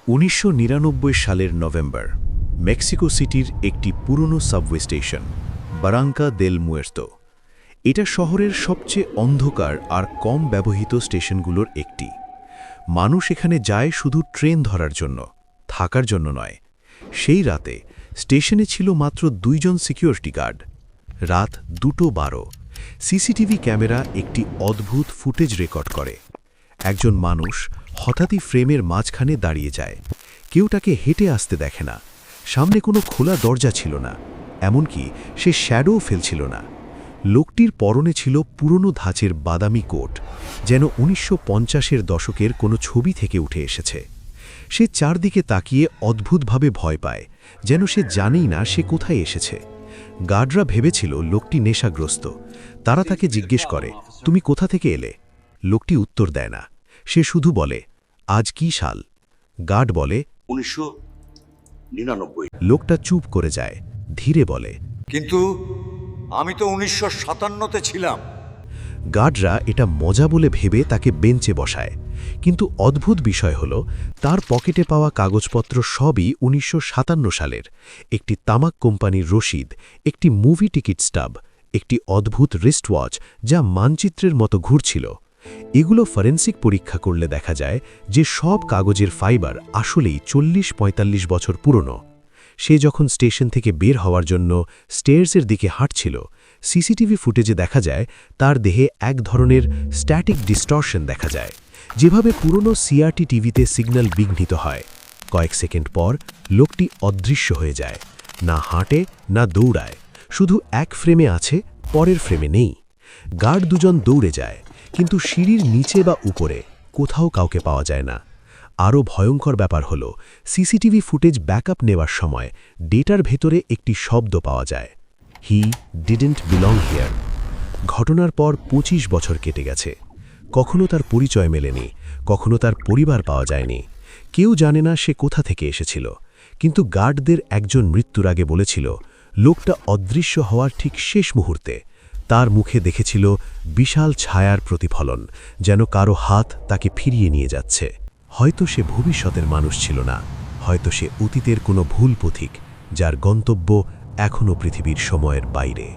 1999 সালের November Mexico সিটির একটি পুরনো সাবওয়ে স্টেশন বারাঙ্কা দেল মুয়ের্তো। এটা শহরের সবচেয়ে অন্ধকার আর কম ব্যবহৃত স্টেশনগুলোর একটি। মানুষ এখানে যায় শুধু ট্রেন ধরার জন্য, থাকার জন্য নয়। সেই রাতে স্টেশনে ছিল মাত্র 2 জন সিকিউরিটি গার্ড। রাত 2:12 সিসিটিভি ক্যামেরা একটি অদ্ভুত ফুটেজ রেকর্ড করে। একজন মানুষ হঠাৎই ফ্রেমের মাঝখানে দাঁড়িয়ে যায়। কেউ তাকে হেঁটে আসতে দেখে না। সামনে কোনো খোলা দরজা ছিল না, এমনকি সে শ্যাডোও ফেলছিল না। লোকটির পরনে ছিল পুরনো ধাঁচের বাদামি কোট, যেন 1950-এর দশকের কোনো ছবি থেকে উঠে এসেছে। সে চারদিকে তাকিয়ে অদ্ভুতভাবে ভয় পায়, যেন সে জানেই না সে কোথায় এসেছে। গার্ডরা ভেবেছিল লোকটি নেশাগ্রস্ত। তারা তাকে জিজ্ঞেস করে, তুমি কোথা থেকে এলে? লোকটি উত্তর দেয় না। সে শুধু বলে, আজ কি সাল? গার্ড বলে, 1999। লোকটা চুপ করে যায়, ধীরে বলে, কিন্তু আমি তো 1957-তে ছিলাম। গার্ডরা এটা মজা বলে ভেবে তাকে বেঞ্চে বসায়। কিন্তু অদ্ভুত বিষয় হল, তার পকেটে পাওয়া কাগজপত্র সবই 1957 সালের। একটি তামাক কোম্পানির রসিদ, একটি মুভি টিকিট স্টাব, একটি অদ্ভুত রিস্টওয়াচ যা মানচিত্রের মতো ঘুরছিল। এগুলো ফরেন্সিক পরীক্ষা করলে দেখা যায় যে সব কাগজের ফাইবার আসলেই 40-45 বছর পুরনো। সে যখন স্টেশন থেকে বের হওয়ার জন্য স্টেয়ার্সের দিকে হাঁটছিল, সিসিটিভি ফুটেজে দেখা যায় তার দেহে এক ধরনের স্ট্যাটিক ডিস্টরশন দেখা যায়, যেভাবে পুরনো সিআরটি টিভিতে সিগন্যাল বিঘ্নিত হয়। কয়েক সেকেন্ড পর লোকটি অদৃশ্য হয়ে যায়, না হাঁটে না দৌড়ায়, শুধু এক ফ্রেমে আছে, পরের ফ্রেমে নেই। গার্ড দুজন দৌড়ে যায়, কিন্তু সিঁড়ির নিচে বা উপরে কোথাও কাউকে পাওয়া যায় না। আরও ভয়ঙ্কর ব্যাপার হল, সিসিটিভি ফুটেজ ব্যাকআপ নেওয়ার সময় ডেটার ভেতরে একটি শব্দ পাওয়া যায়, হি ডিডেন্ট বিলং হিয়ার। ঘটনার পর 25 বছর কেটে গেছে। কখনো তার পরিচয় মেলেনি, কখনো তার পরিবার পাওয়া যায়নি। কেউ জানে না সে কোথা থেকে এসেছিল। কিন্তু গার্ডদের একজন মৃত্যুর আগে বলেছিল, লোকটা অদৃশ্য হওয়ার ঠিক শেষ মুহূর্তে তার মুখে দেখেছিল বিশাল ছায়ার প্রতিফলন, যেন কারো হাত তাকে ফিরিয়ে নিয়ে যাচ্ছে। হয়তো সে ভবিষ্যতের মানুষ ছিল না, হয়তো সে অতীতের কোনো ভুল পথিক, যার গন্তব্য এখনও পৃথিবীর সময়ের বাইরে।